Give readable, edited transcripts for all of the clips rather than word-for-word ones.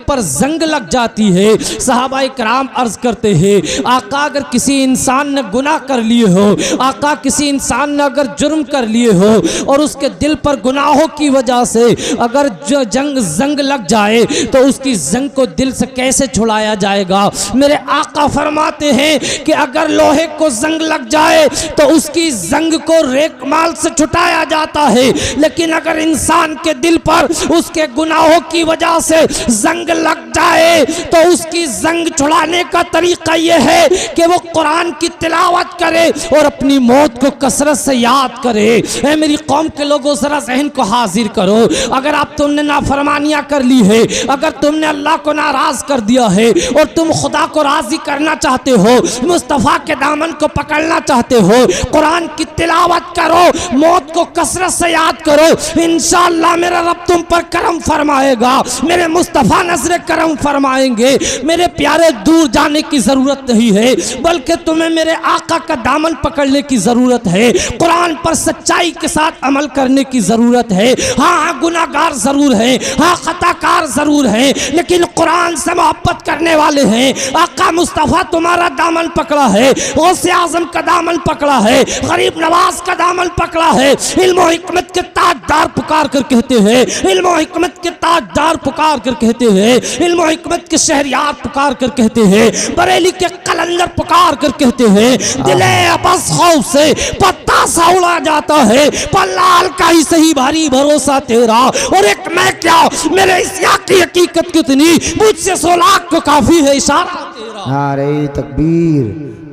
पर जंग लग जाती है। सहाबाए कराम अर्ज करते हैं, आका अगर किसी इंसान ने गुनाह कर लिए हो, आका किसी इंसान ने अगर जुर्म कर लिए हो और उसके दिल पर गुनाहों की वजह से अगर जो जंग लग जाए तो उसकी जंग को दिल से कैसे छुड़ाया जाएगा। मेरे आका फरमाते हैं कि अगर लोहे को जंग लग जाए तो उसकी जंग को रेकमाल से छुटाया जाता है, लेकिन अगर इंसान के दिल पर उसके गुनाहों की वजह से जंग लग जाए तो उसकी जंग छुड़ाने का तरीका यह है कि वो कुरान की तिलावत करे और अपनी मौत को कसरत से याद करे। ऐ मेरी कौम के लोगों जरा ज़हन को हाजिर करो, अगर आप तुमने नाफरमानियां कर ली है, अगर तुमने अल्लाह को नाराज कर दिया है और तुम खुदा को राजी करना चाहते हो, मुस्तफ़ा के दामन को पकड़ना चाहते हो, कुरान की तिलावत करो, मौत को कसरत से याद करो, इंशाअल्लाह मेरा रब तुम पर करम फरमाएगा, मेरे मुस्तफ़ा नजर करम फरमाएंगे। मेरे प्यारे, दूर जाने की जरूरत नहीं है, बल्कि तुम्हें मेरे आका का दामन पकड़ने की जरूरत है, कुरान पर सच्चाई के साथ अमल करने की जरूरत है। हाँ, गुनाहगार जरूर है, हाँ खताकार जरूर है, लेकिन कुरान से मोहब्बत करने वाले हैं। आका मुस्तफ़ा तुम्हारा दामन पकड़ा है, गौसे आज़म का दामन पकड़ा है, गरीब नवाज का दामन पकड़ा है। इल्म और हिकमत के ताजदार पुकार कर कहते हैं, इल्म और हिकमत के ताजदार पुकार कर कहते हैं, इल्म और हिकमत के शहरियार पुकार कर कहते हैं, बरेली के कलंदर पुकार कर कहते हैं, दिले बस खौफ से पत्ता सा उड़ा जाता है, पर लाल का ही सही भारी भरोसा तेरा। और एक मैं क्या, मेरे इस की हकीकत कितनी, मुझसे 100 लाख को काफी है इशारा तेरा। नारे तकबीर,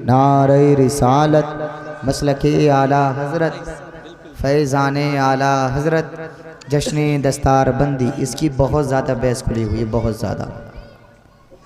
नारे रिसालत, मसलके आला हजरत, फैज़ाने आला हजरत, जश्न दस्तार बंदी, इसकी बहुत ज़्यादा बहस खुली हुई है, बहुत ज़्यादा।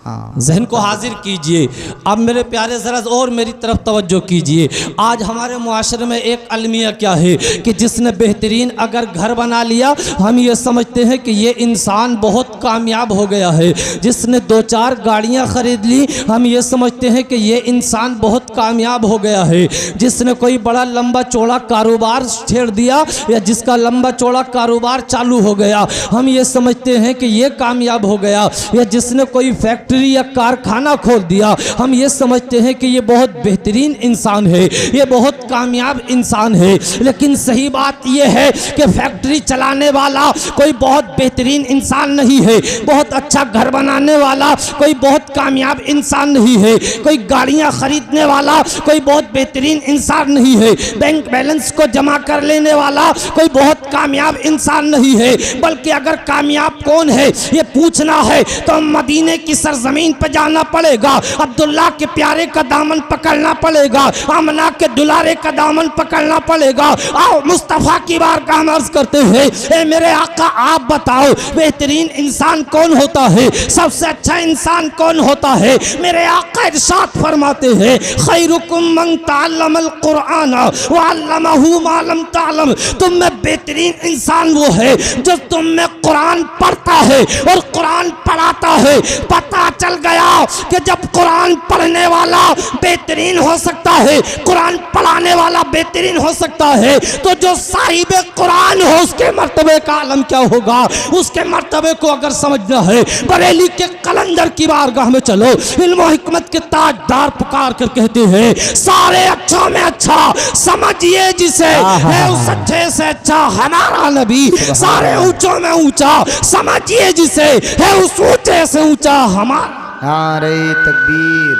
हाँ, जहन को हाजिर कीजिए। अब मेरे प्यारे ज़रा और मेरी तरफ तवज्जो कीजिए। आज हमारे मुआशरे में एक अलमिया क्या है कि जिसने बेहतरीन अगर घर बना लिया, हम ये समझते हैं कि ये इंसान बहुत कामयाब हो गया है। जिसने 2-4 गाड़ियाँ ख़रीद ली, हम ये समझते हैं कि ये इंसान बहुत कामयाब हो गया है। जिसने कोई बड़ा लंबा चौड़ा कारोबार छेड़ दिया या जिसका लंबा चौड़ा कारोबार चालू हो गया, हम ये समझते हैं कि ये कामयाब हो गया। या जिसने कोई फैक्ट्री या कारखाना खोल दिया, हम ये समझते हैं कि ये बहुत बेहतरीन इंसान है, ये बहुत कामयाब इंसान है। लेकिन सही बात यह है कि फैक्ट्री चलाने वाला कोई बहुत बेहतरीन इंसान नहीं है, बहुत अच्छा घर बनाने वाला कोई बहुत कामयाब इंसान नहीं है, कोई गाड़ियां खरीदने वाला कोई बहुत बेहतरीन इंसान नहीं है, बैंक बैलेंस को जमा कर लेने वाला कोई बहुत कामयाब इंसान नहीं है। बल्कि अगर कामयाब कौन है ये पूछना है तो मदीने की जमीन पर जाना पड़ेगा, अब्दुल्ला के प्यारे का दामन पकड़ना पड़ेगा, आमना के दुलारे का दामन पकड़ना पड़ेगा। आओ मुस्तफ़ा की बारगाह में अर्ज करते हैं, ए मेरे आका आप बताओ बेहतरीन इंसान कौन होता है, सबसे अच्छा इंसान कौन होता है। मेरे आका इरशाद फरमाते हैं, खैरुकुम मन तअल्लमल कुरान व अल्लमहु मा लम तअलम। तुम में बेहतरीन इंसान वो है जो तुम में कुरान पढ़ता है और कुरान पढ़ाता है। पता चल गया कि जब कुरान पढ़ने वाला बेहतरीन हो सकता है, कुरान पढ़ाने वाला बेहतरीन हो सकता है, तो जो साहिब कुरान हो उसके मर्तबे का आलम क्या होगा। उसके मर्तबे को अगर समझना है, बरेली के कलंदर की बारगाह में चलो, इल्म और हिकमत के ताजदार पुकार कर कहते हैं, सारे अच्छों में अच्छा समझिए जिसे, है उस अच्छे से अच्छा हमारा नबी। सारे ऊंचों में ऊंचा समझिए जिसे, है उस ऊंचे से ऊंचा हमारा। नारे तकबीर,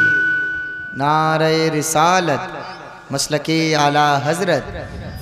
नारे रिसालत, मसलके आला हजरत,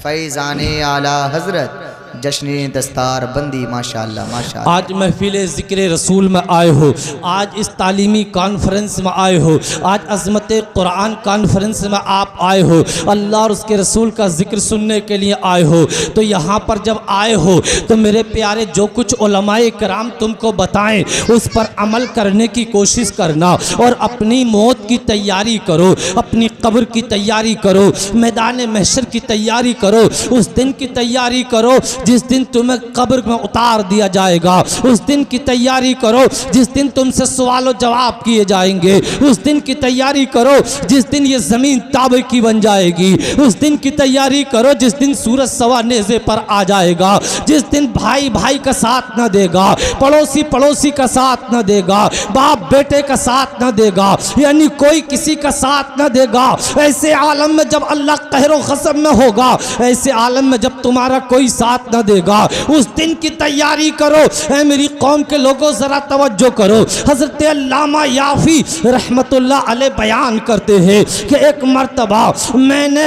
फैज़ाने आला हजरत, जश्न दस्तार बंदी। माशाअल्लाह माशाअल्लाह। आज महफिल ज़िक्र रसूल में आए हो, आज इस तालीमी कॉन्फ्रेंस में आए हो, आज अज़मत कुरान कॉन्फ्रेंस में आप आए हो, अल्लाह और उसके रसूल का ज़िक्र सुनने के लिए आए हो। तो यहाँ पर जब आए हो तो मेरे प्यारे, जो कुछ उलमाए कराम तुमको बताएं उस पर अमल करने की कोशिश करना और अपनी मौत की तैयारी करो, अपनी कब्र की तैयारी करो, मैदान महशर की तैयारी करो, उस दिन की तैयारी करो जिस दिन तुम्हें कब्र में उतार दिया जाएगा, उस दिन की तैयारी करो जिस दिन तुमसे सवाल जवाब किए जाएंगे, उस दिन की तैयारी करो जिस दिन ये ज़मीन ताबे की बन जाएगी, उस दिन की तैयारी करो जिस दिन सूरज सवा नेज़े पर आ जाएगा, जिस दिन भाई भाई का साथ न देगा, पड़ोसी पड़ोसी का साथ न देगा, बाप बेटे का साथ न देगा, यानी कोई किसी का साथ न देगा। ऐसे आलम में जब अल्लाह कहरो ख़सम में होगा, ऐसे आलम में जब तुम्हारा कोई साथ न देगा, उस दिन की तैयारी करो। ऐ मेरी कौम के लोगों ज़रा तवज्जो करो। हज़रत अल्लामा याफ़ी रहमतुल्लाह अलैह बयान करते हैं कि एक मर्तबा मैंने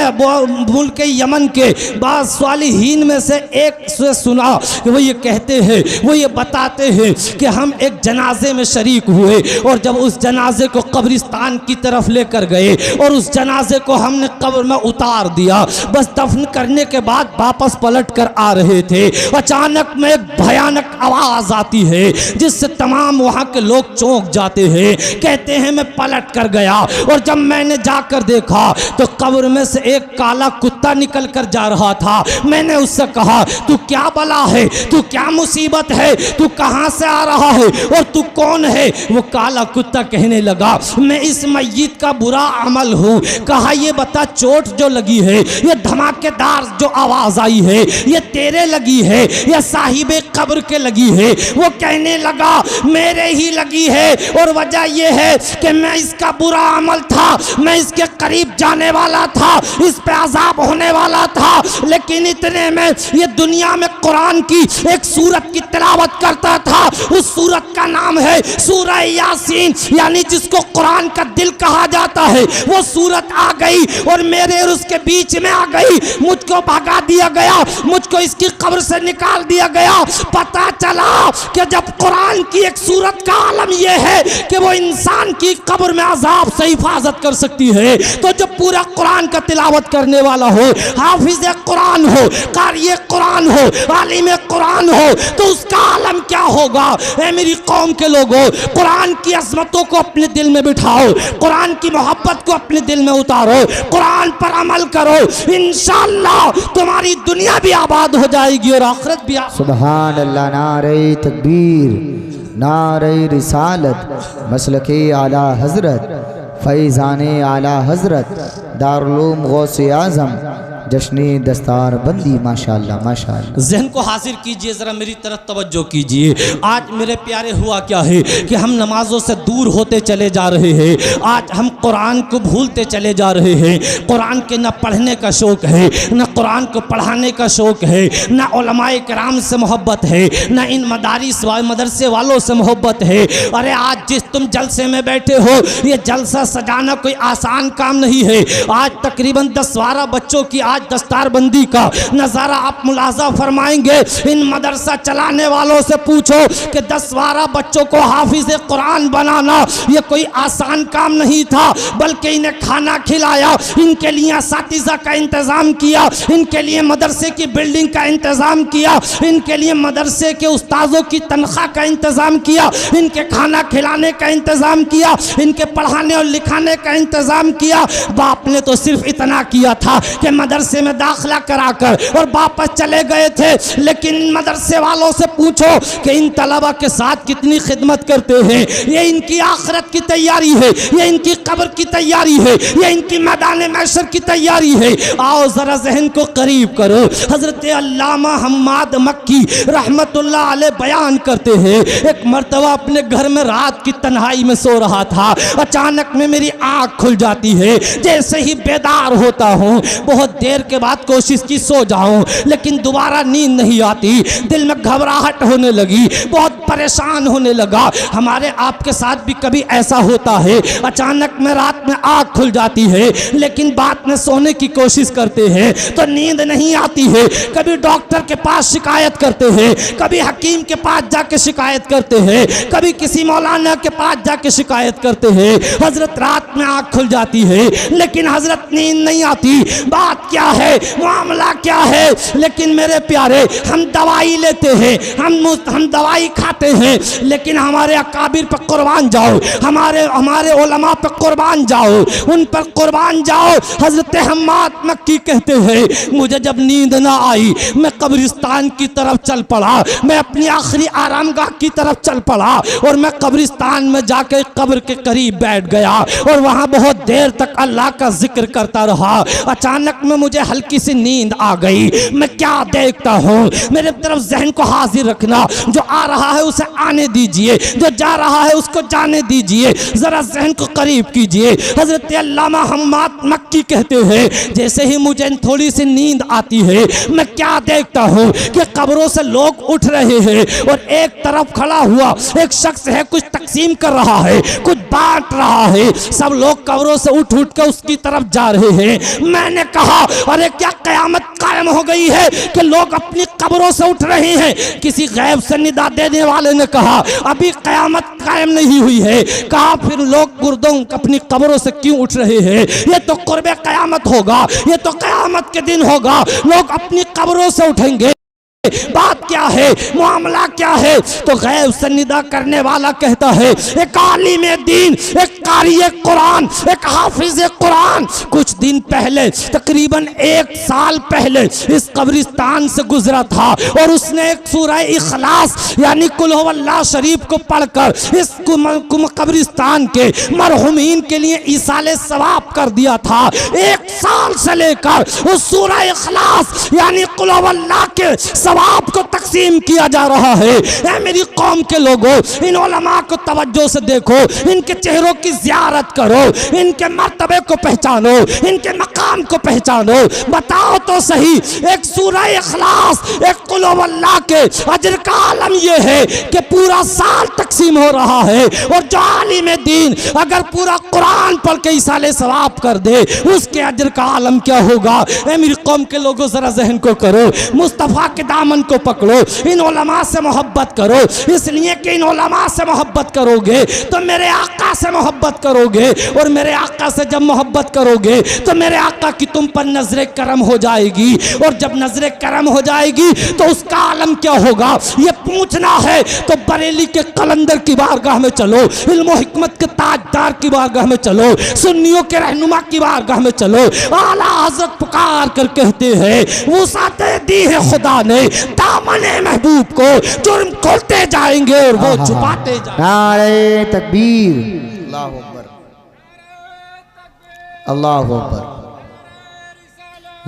मुल्क यमन के बाद सालिहीन में से एक से सुना कि वो ये कहते हैं, वो ये बताते हैं कि हम एक जनाजे में शरीक हुए और जब उस जनाजे को कब्रिस्तान की तरफ लेकर गए और उस जनाजे को हमने कब्र में उतार दिया, बस दफन करने के बाद वापस पलट कर आ रहे थे, अचानक में एक भयानक आवाज़ आती है जिससे तमाम वहाँ के लोग चौंक जाते हैं। कहते हैं मैं पलट कर गया और जब मैंने जाकर देखा तो कब्र में से एक काला कुत्ता निकल कर जा रहा था। मैंने उससे कहा तू क्या बला है, तू क्या मुसीबत है, तू कहाँ से आ रहा है और तू कौन है? वो काला कुत्ता कहने लगा मैं इस मय्यत का बुरा अमल हूँ। कहा ये बता चोट जो लगी है, ये धमाकेदार जो आवाज़ आई है, ये तेरे लगी है या साहिबे कब्र के लगी है? वो कहने लगा मेरे ही लगी है और वजह यह है कि मैं इसका बुरा अमल था, मैं इसके करीब जाने वाला था, इस पे अजाब होने वाला था, लेकिन इतने में ये दुनिया में कुरान की एक सूरत की तिलावत करता था। उस सूरत का नाम है सूरह यासीन, यानी जिसको कुरान का दिल कहा जाता है। वो सूरत आ गई और मेरे और उसके बीच में आ गई, मुझको भगा दिया गया, मुझको इसकी कब्र से निकाल दिया गया। पता चला कि जब कुरान की एक सूरत का आलम यह है कि वो इंसान की कब्र में अजाब से हिफाजत कर सकती है, तो जब पूरा कुरान का तिलावत करने वाला हो, हाफिज कुरान हो, कारी कुरान हो, आलिम कुरान हो, तो उसका आलम क्या होगा? ऐ मेरी कौम के लोगों, कुरान की अजमतों को अपने दिल में बिठाओ, कुरान की मोहब्बत को अपने दिल में उतारो, कुरान पर अमल करो, इंशाअल्लाह तुम्हारी दुनिया भी आबाद हो जाएगी और आखिरत भी। सुभान अल्लाह, नारे तकबीर, नारे रिसालत, मसलके आला हज़रत, फैज़ाने आला हज़रत, दारुल उलूम गौसे आज़म, जश्न दस्तार बंदी, माशाअल्लाह माशाअल्लाह। ज़हन को हाजिर कीजिए, ज़रा मेरी तरफ तवज्जो कीजिए। आज मेरे प्यारे हुआ क्या है कि हम नमाज़ों से दूर होते चले जा रहे हैं, आज हम कुरान को भूलते चले जा रहे हैं। कुरान के न पढ़ने का शौक़ है, न कुरान को पढ़ाने का शौक़ है, न उलमाए किराम से मोहब्बत है, न इन मदारिस मदरसे वालों से मोहब्बत है। अरे आज जिस तुम जलसे में बैठे हो, ये जलसा सजाना कोई आसान काम नहीं है। आज तकरीबन 10-12 बच्चों की आज दस्तारबंदी का नज़ारा आप मुलाजा फरमाएंगे। इन मदरसा चलाने वालों से पूछो कि 10-12 बच्चों को हाफिज कुरान बनाना ये कोई आसान काम नहीं था, बल्कि इन्हें खाना खिलाया, इनके लिए असातिज़ा का इंतज़ाम किया, इनके लिए मदरसे की बिल्डिंग का इंतज़ाम किया, इनके लिए मदरसे के उस्तादों की तनख्वाह का इंतज़ाम किया, इनके खाना खिलाने का इंतज़ाम किया, इनके पढ़ाने और लिखाने का इंतज़ाम किया। बाप ने तो सिर्फ इतना किया था कि मदरसे में दाखिला कराकर और वापस चले गए थे, लेकिन मदरसे वालों से पूछो कि इन तलबा के साथ कितनी खिदमत करते हैं। ये इनकी आखिरत की तैयारी है, ये इनकी कब्र की तैयारी है, ये इनकी मैदान महशर की तैयारी है। आओ ज़रा जहन को करीब करो। हज़रत अल्लामा हम्माद मक्की रहमतुल्लाह अलैह बयान करते हैं, एक मर्तबा अपने घर में रात की तन्हाई में सो रहा था, अचानक में मेरी आँख खुल जाती है। जैसे ही बेदार होता हूँ, बहुत देर के बाद कोशिश की सो जाऊं, लेकिन दोबारा नींद नहीं आती, दिल में घबराहट होने लगी, बहुत परेशान होने लगा। हमारे आपके साथ भी कभी ऐसा होता है, अचानक में रात में आँख खुल जाती है, लेकिन बाद में सोने की कोशिश करते हैं तो नींद नहीं आती है। कभी डॉक्टर के पास शिकायत करते हैं, कभी हकीम के पास जाके शिकायत करते हैं, कभी किसी मौलाना के पास जाके शिकायत करते हैं। हजरत रात में आँख खुल जाती है, लेकिन हजरत नींद नहीं आती। बात क्या है, मामला क्या है? लेकिन मेरे प्यारे, हम दवाई लेते हैं, हम दवाई खाते चाहते हैं, लेकिन हमारे अकाबिर पर कुर्बान जाओ, हमारे उलमा पर कुर्बान जाओ, उन पर कुर्बान जाओ। हजरत हम्माद मक्की कहते हैं, मुझे जब नींद ना आई मैं कब्रिस्तान की तरफ चल पड़ा, मैं अपनी आखिरी आरामगाह की तरफ चल पड़ा और मैं कब्रिस्तान में जाकर कब्र के करीब बैठ गया और वहाँ बहुत देर तक अल्लाह का जिक्र करता रहा। अचानक में मुझे हल्की सी नींद आ गई। मैं क्या देखता हूँ, मेरे तरफ जहन को हाजिर रखना, जो आ रहा है उसे आने दीजिए, जो जा रहा है उसको जाने दीजिए, जरा जहन को करीब कीजिए। हजरत अल्लामा हम्माद मक्की कहते हैं, जैसे ही मुझे थोड़ी सी नींद आती है मैं क्या देखता हूँ कि कब्रों से लोग उठ रहे हैं और एक तरफ खड़ा हुआ एक शख्स है, कुछ तकसीम कर रहा है, कुछ बांट रहा है। सब लोग कब्रों से उठ उठ कर उसकी तरफ जा रहे हैं। मैंने कहा, अरे क्या कयामत कायम हो गई है कि लोग अपनी कब्रों से उठ रहे हैं? किसी गैब से निदा देने वाले ने कहा, अभी कयामत कायम नहीं हुई है। कहा, फिर लोग गुर्दों अपनी कब्रों से क्यों उठ रहे हैं? ये तो कुर्बे कयामत होगा, ये तो कयामत के दिन होगा, लोग अपनी कब्रों से उठेंगे। बात क्या है, मामला क्या है? तो गैब से निदा करने वाला कहता है, एक आलिम दीन, एक कारी कुरान, एक हाफिज कुरान कुछ दिन पहले, तकरीबन 1 साल पहले इस कब्रिस्तान से गुजरा था और उसने एक सूरह इखलास यानी कुल हुवल्लाह शरीफ को पढ़कर इस कब्रिस्तान के मरहुमीन के लिए इसाले सवाब कर दिया था। 1 साल से लेकर उस सूरह इखलास यानी कुल हुवल्लाह के सवाब को तकसीम किया जा रहा है। ऐ मेरी कौम के लोगों, इन उलमा को तवज्जो से देखो, इनके चेहरों की ज़ियारत करो, इनके मर्तबे को पहचानो, इनके मकाम को पहचानो। बताओ तो सही, एक सूरह इखलास, एक कुल हुवल्लाह के अजर का आलम यह है कि पूरा साल तकसीम हो रहा है और जो आलिम दीन अगर पूरा कुरान पढ़ के इसाले सवाब कर दे, उसके अजर का आलम क्या होगा? ऐ मेरी कौम के लोगों, जरा जहन को करो, मुस्तफ़ा के दामन को पकड़ो, इन उलमा से मोहब्बत करो, इसलिए कि इन उलमा से मोहब्बत करोगे तो मेरे आका से मोहब्बत करोगे और मेरे आका से जब मोहब्बत करोगे तो मेरे आका की तुम पर नजर करम हो जाएगी और जब नजर करम हो जाएगी तो उसका आलम क्या होगा? ये पूछना है तो बरेली के कलंदर की बारगाह में चलो, इल्म हिकमत के ताजदार की बारगाह में चलो, सुन्नियों के रहनुमा की बारगाह में चलो। आला हज़रत पुकार कर कहते हैं, वुसात दी है खुदा ने दामने महबूब को, जुर्म खोलते जाएंगे और वो छुपाते जाएंगे। नारे तकबीर, अल्लाह अकबर, अल्लाह अकबर,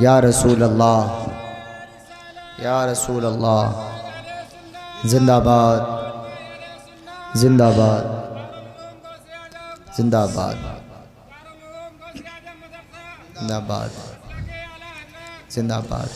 या रसूल अल्लाह, या रसूल अल्लाह, जिंदाबाद जिंदाबाद जिंदाबाद जिंदाबाद जिंदाबाद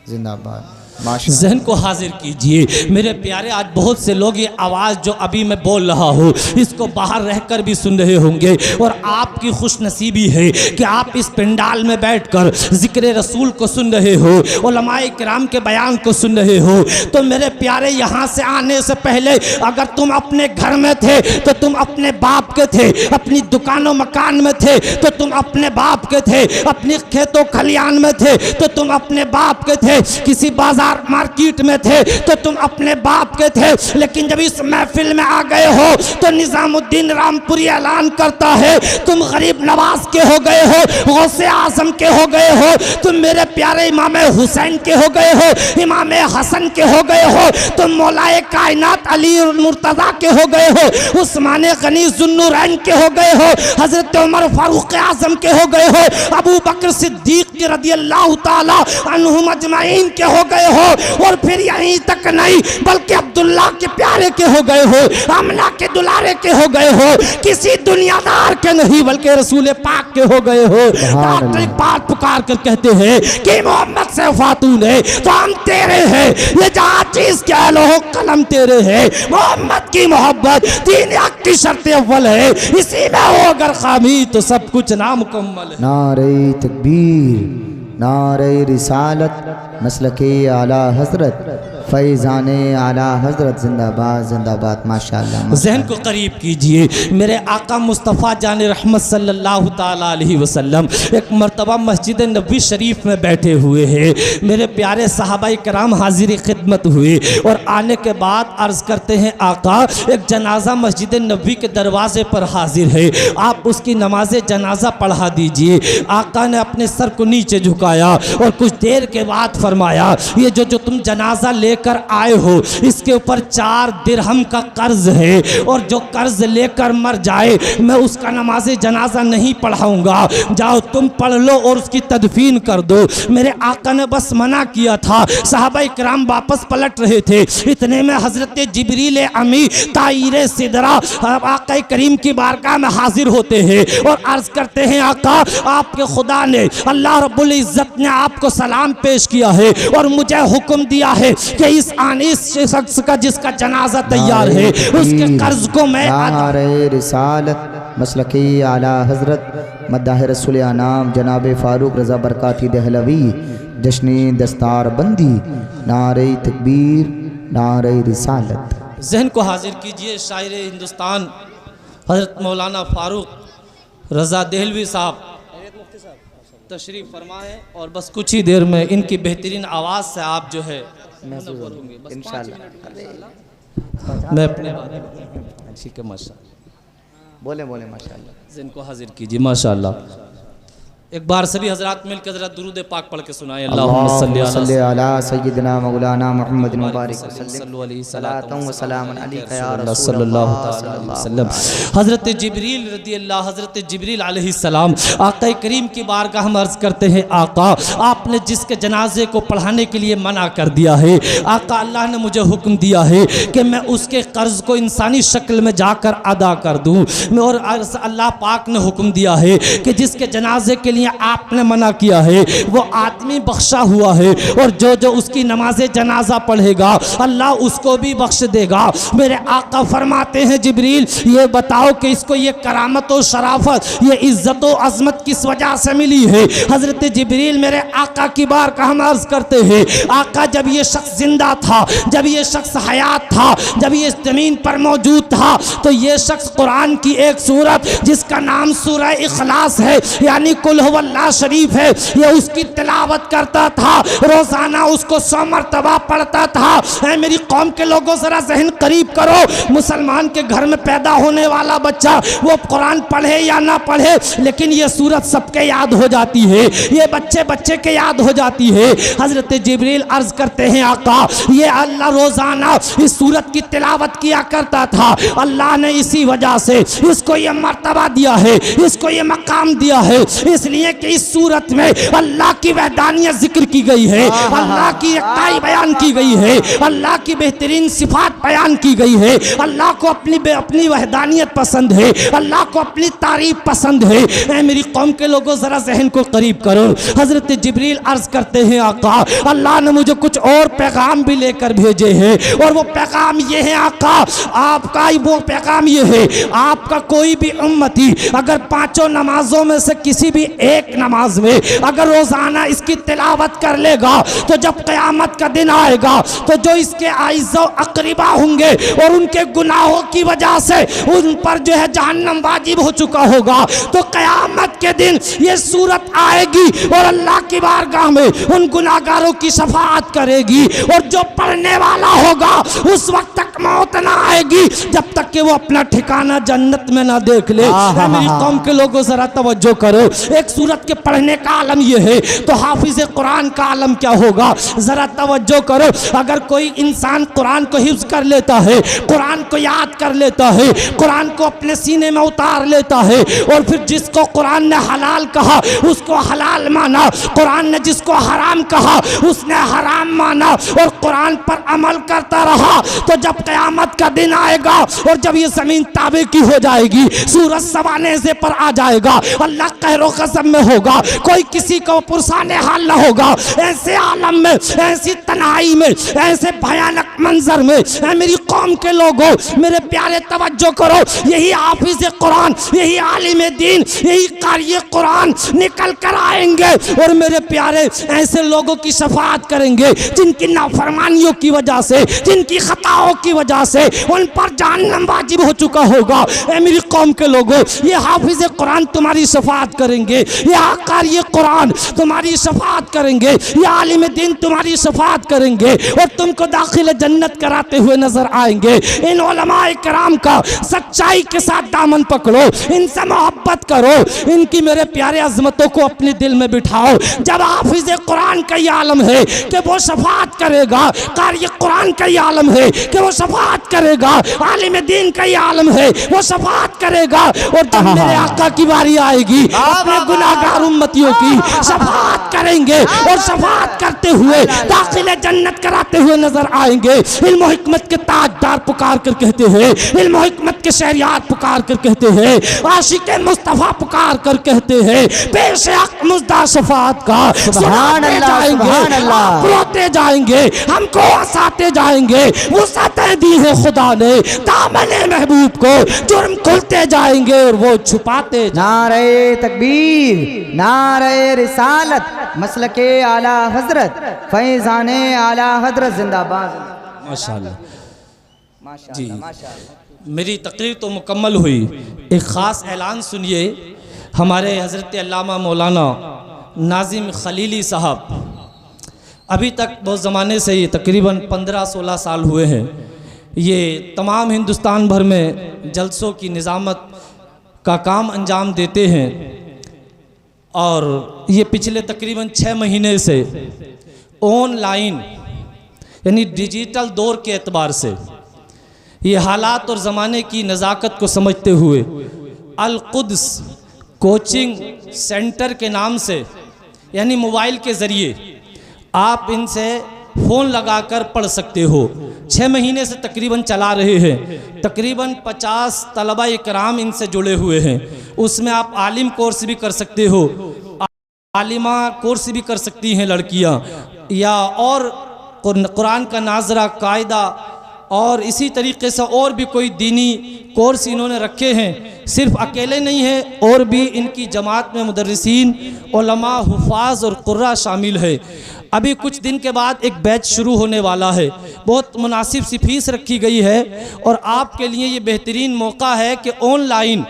जिंदाबाद। जहन को हाजिर कीजिए मेरे प्यारे। आज बहुत से लोग ये आवाज़ जो अभी मैं बोल रहा हूँ इसको बाहर रहकर भी सुन रहे होंगे और आपकी खुशनसीबी है कि आप इस पंडाल में बैठकर ज़िक्र रसूल को सुन रहे हो, उलमाए किराम के बयान को सुन रहे हो। तो मेरे प्यारे, यहाँ से आने से पहले अगर तुम अपने घर में थे तो तुम अपने बाप के थे, अपनी दुकानों मकान में थे तो तुम अपने बाप के थे, अपनी खेतों खलियान में थे तो तुम अपने बाप के थे, किसी बाजार मार्केट में थे तो तुम अपने बाप के थे। लेकिन जब इस महफिल में आ गए हो तो निजामुद्दीन रामपुरी ऐलान करता है, तुम गरीब नवाज के हो गए हो, गौसे आजम के हो गए हो, तुम मेरे प्यारे इमाम हुसैन के हो गए हो, इमाम हसन के हो गए हो, तुम मौलाए कायनात अली मुर्तज़ा के हो गए हो, उस्मान गनी ज़ुन्नुरैन के हो गए हो, हजरत उमर फारूक आजम के हो गए हो, अबू बकर सिद्दीक रज़ियल्लाहु ताला अन्हुम अजमाइन के हो गए हो, और फिर यहीं तक नहीं बल्कि अब्दुल्ला के प्यारे के हो गए हो, आमना के दुलारे के हो गए हो, किसी दुनियादार के नहीं बल्कि रसूल पाक के हो गए हो। डॉक्टर इकबाल पुकार कर कहते हैं कि मोहम्मद से फातून है तो हम तेरे हैं, ये जहाँ चीज क्या लो कलम तेरे है। मोहम्मद की मोहब्बत दीन हक की शर्त अव्वल है, इसी में हो अगर खामी तो सब कुछ नामुकम्मल है। नारे तकबीर, नारे रिसालत, मसलके आला हजरत फैज़ान आला हज़रत जिंदाबाद जिंदाबाद माशाअल्लाह। जहन को करीब कीजिए, मेरे आका मुस्तफ़ा जान रहमत सल्लल्लाहु ताला अलैहि वसल्लम एक मरतबा मस्जिद नबी शरीफ में बैठे हुए हैं। मेरे प्यारे सहाबाई कराम हाजिर खिदमत हुए और आने के बाद अर्ज़ करते हैं आका एक जनाजा मस्जिद नबी के दरवाजे पर हाजिर है, आप उसकी नमाज जनाजा पढ़ा दीजिए। आका ने अपने सर को नीचे झुकाया और कुछ देर के बाद फरमाया ये जो तुम जनाजा लेकर आए हो इसके ऊपर 4 दिरहम का कर्ज है और जो कर्ज लेकर मर जाए मैं उसका नमाज जनाजा नहीं पढ़ाऊंगा, जाओ तुम पढ़ लो और उसकी तदफीन कर दो। मेरे आका ने बस मना किया था, सहाबाए किराम वापस पलट रहे थे, इतने में हजरत जिब्रील अमी ताईरे सिदरा आका करीम की बारगाह में हाजिर होते हैं और अर्ज करते हैं आका आपके खुदा ने अल्लाह रब्बुल इज़्ज़त ने आपको सलाम पेश किया है और मुझे हुक्म दिया है कि इस आनिस शख्स का जिसका जनाजा तैयार है उसके कर्ज को मैं नारे रिसालत मसलकी आला हज़रत मद्दाह रसूल आनाम जनाब फ़ारूक रज़ा बरकाती दहलवी जश्न दस्तार बंदी नारे तकबीर नारे रिसालत। जहन को हाजिर कीजिए, शायर हिंदुस्तान हज़रत मौलाना फ़ारूक रज़ा दहलवी साहब तशरीफ़ फरमाएं और बस कुछ ही देर में इनकी बेहतरीन आवाज़ से आप जो है इंशाअल्लाह मैं अपने ठीक है माशाअल्लाह बोले बोले माशाअल्लाह। जिनको हाजिर कीजिए माशाअल्लाह। एक बार सभी हजरात मिलकर जरा दुरूद पाक पढ़ के सुनाएं। अल्लाहुम्मा सल्ली अला सय्यिदिना मौलाना मुहम्मद मुबारक सल्लल्लाहु अलैहि वसल्लम। हजरत जिब्रील रदियल्लाहु हजरत जिब्रील अलैहिस्सलाम आका करीम की बारगाह में अर्ज करते हैं आका आपने जिसके जनाजे को पढ़ाने के लिए मना कर दिया है, आका अल्लाह ने मुझे हुक्म दिया है कि मैं उसके कर्ज को इंसानी शक्ल में जाकर अदा कर दूँ। और अल्लाह पाक ने हुक्म दिया है कि जिसके जनाजे के लिए आपने मना किया है वो आदमी बख्शा हुआ है और जो जो उसकी नमाज जनाजा पढ़ेगा अल्लाह उसको भी बख्श देगा। मेरे आका फरमाते हैं जिब्रील ये बताओ कि इसको ये करामत और शराफत ये इज्जत और अजमत किस वजह से मिली है। हजरत जिब्रील मेरे आका की बारगाह में अर्ज करते हैं आका जब ये शख्स जिंदा था, जब ये शख्स हयात था, जब ये जमीन पर मौजूद था तो ये शख्स कुरान की एक सूरत जिसका नाम सूरह इखलास है यानी कुल हुवल्लाह शरीफ है ये उसकी तिलावत करता था, रोजाना उसको 100 मरतबा पढ़ता था। ऐ मेरी कौम के लोगों जरा जहन करीब करो, मुसलमान के घर में पैदा होने वाला बच्चा वो कुरान पढ़े या ना पढ़े लेकिन ये सूरत सबके याद हो जाती है, ये बच्चे बच्चे के याद हो जाती है। हजरत जिब्रील अर्ज करते हैं आका ये अल्लाह रोजाना इस सूरत की तिलावत किया करता था, अल्लाह ने इसी वजह से इसको ये मर्तबा दिया है, इसको ये मकाम दिया है, इसलिए कि इस सूरत में अल्लाह की वहदानियत जिक्र की गई है, अल्लाह की एकताई बयान की गई है, अल्लाह की बेहतरीन सिफात बयान की गई है। अल्लाह को अपनी वहदानियत पसंद है, अल्लाह को अपनी तारीफ पसंद है। ऐ मेरी कौम के लोगों जरा जहन को करीब करो। हजरत जिब्रील अर्ज करते हैं आका अल्लाह ने मुझे कुछ और पैगाम भी लेकर भेजे हैं और वो पैगाम ये है आका आपका वो पैगाम ये है आपका कोई भी उम्मती अगर 5 नमाजों में से किसी भी एक नमाज में अगर रोजाना इसकी तिलावत कर लेगा तो जब क़यामत का दिन आएगा तो जो इसके आइज़ो अक़रीबा होंगे और उनके गुनाहों की वजह से उन पर जो है जहन्नम वाजिब हो चुका होगा तो क़यामत के दिन ये सूरत आएगी और अल्लाह की बारगाह में उन गुनाहगारों की शफाअत करेगी और जो पढ़ने वाला होगा उस वक्त तक मौत ना आएगी जब तक कि वो अपना ठिकाना जन्नत में ना देख ले। मेरी कौम के लोगों जरा तवज्जो करो, एक सूरत के पढ़ने का आलम ये है तो हाफिज कुरान का आलम क्या होगा। जरा तवज्जो करो, अगर कोई इंसान कुरान को हिफ्ज कर लेता है, कुरान को याद कर लेता है, कुरान को अपने सीने में उतार लेता है और फिर जिसको कुरान ने हलाल कहा उसको हलाल माना, कुरान ने जिसको हराम कहा उसने हराम माना और कुरान पर अमल करता रहा तो जब क़यामत का दिन आएगा और जब ये ज़मीन ताबे की हो जाएगी, सूरज सवाने से पर आ जाएगा, अल्लाह कहरो कसम में होगा, कोई किसी को पुरसाने हाल ना होगा। ऐसे आलम में, ऐसी तन्हाई में, ऐसे भयानक मंजर में, ऐ मेरी कौम के लोगों, मेरे प्यारे तवज्जो करो, यही हाफिज कुरान, यही आलिम दीन, यही कारी कुरान निकल कर आएंगे और मेरे प्यारे ऐसे लोगों की शफाअत करेंगे जिनकी नाफरमानियों की वजह से, जिनकी खताओं की वजह से उन पर जहन्नम वाजिब हो चुका होगा। ऐ मेरी कौम के लोगों, ये हाफिज कुरान तुम्हारी शफाअत करेंगे, ये कारी कुरान तुम्हारी शफाअत करेंगे, ये आलिम दीन तुम्हारी शफाअत करेंगे और तुमको दाखिल जन्नत कराते हुए नजर आएंगे। इन उलमाए किराम का सच्चाई के साथ दामन पकड़ो, इनसे मोहब्बत करो, इनकी मेरे प्यारे अजमतों को अपने दिल में बिठाओ। जब हाफिज कुरान का ये आलम है कि वो शफाअत करेगा, कारी कुरान का ये आलम है कि वो शफाअत करेगा, आलिम दीन का ये आलम है वो शफाअत करेगा, और जब मेरे आका की बारी आएगी अपने गुनाहगार उम्मतियों की शफाअत करेंगे और शफाअत करते हुए दाखिल जन्नत कराते हुए नजर आएंगे। इल्म हिकमत के ताजदार पुकार कर कहते हैं, इल्म हिकमत के शहरियार पुकार कर कहते हैं, आशिक मुस्तफा पुकार कर कहते हैं, पेश हक मुज्दा शफाअत का सुनाते जाएंगे, आप रोते जाएंगे, हमको हंसाते जाएंगे। वुसअतें दी है खुदा ने दामने महबूब को, जुर्म खुलते जाएंगे और वो छुपाते। नारे तकबीर, नारे रिसालत, मसलके आला हजरत, फैजाने आला हजरत जिंदाबाद। माशाअल्लाह जी, माशाअल्लाह। मेरी तकरीर तो मुकम्मल हुई, एक ख़ास ऐलान सुनिए। हमारे हज़रत अल्लामा मौलाना नाजिम खलीली साहब, अभी तक बहुत ज़माने से, ये तकरीबन 15-16 साल हुए हैं, ये तमाम हिंदुस्तान भर में जलसों की निज़ामत का काम अंजाम देते हैं और ये पिछले तकरीबन 6 महीने से ऑनलाइन यानी डिजिटल दौर के एतबार से ये हालात और ज़माने की नज़ाकत को समझते हुए अल कुद्स कोचिंग सेंटर के नाम से, यानी मोबाइल के ज़रिए आप इनसे फ़ोन लगाकर पढ़ सकते हो। 6 महीने से तकरीबन चला रहे हैं, तकरीबन 50 तलबा इकराम इनसे जुड़े हुए हैं। उसमें आप आलिम कोर्स भी कर सकते हो, आलिमा कोर्स भी कर सकती हैं लड़कियां, या और कुरान का नाजरा कायदा और इसी तरीके से और भी कोई दीनी कोर्स इन्होंने रखे हैं। सिर्फ अकेले नहीं हैं, और भी इनकी जमात में मुदर्रिसीन, उलमा, हुफ़ाज़ और कुर्रा शामिल है। अभी कुछ दिन के बाद एक बैच शुरू होने वाला है, बहुत मुनासिब सी फीस रखी गई है और आपके लिए ये बेहतरीन मौका है कि ऑनलाइन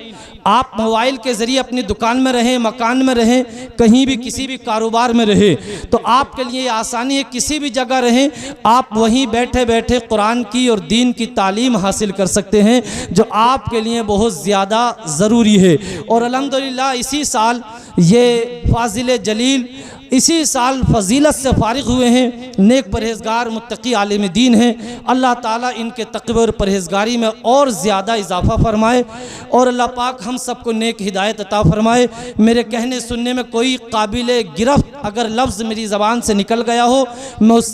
आप मोबाइल के ज़रिए अपनी दुकान में रहें, मकान में रहें, कहीं भी किसी भी कारोबार में रहें, तो आपके लिए आसानी है, किसी भी जगह रहें आप वहीं बैठे बैठे कुरान की और दीन की तालीम हासिल कर सकते हैं, जो आपके लिए बहुत ज़्यादा ज़रूरी है। और अल्हम्दुलिल्लाह इसी साल ये फाजिल जलील इसी साल फजीलत से फारिग हुए हैं, नेक परहेज़गार मुत्तकी आलिम दीन हैं। अल्लाह ताला इनके तक़वे और परहेज़गारी में और ज़्यादा इजाफ़ा फरमाए और अल्लाह पाक हम सबको नेक हिदायत अता फरमाए। मेरे कहने सुनने में कोई काबिल गिरफ्त अगर लफ्ज़ मेरी ज़बान से निकल गया हो, मैं उस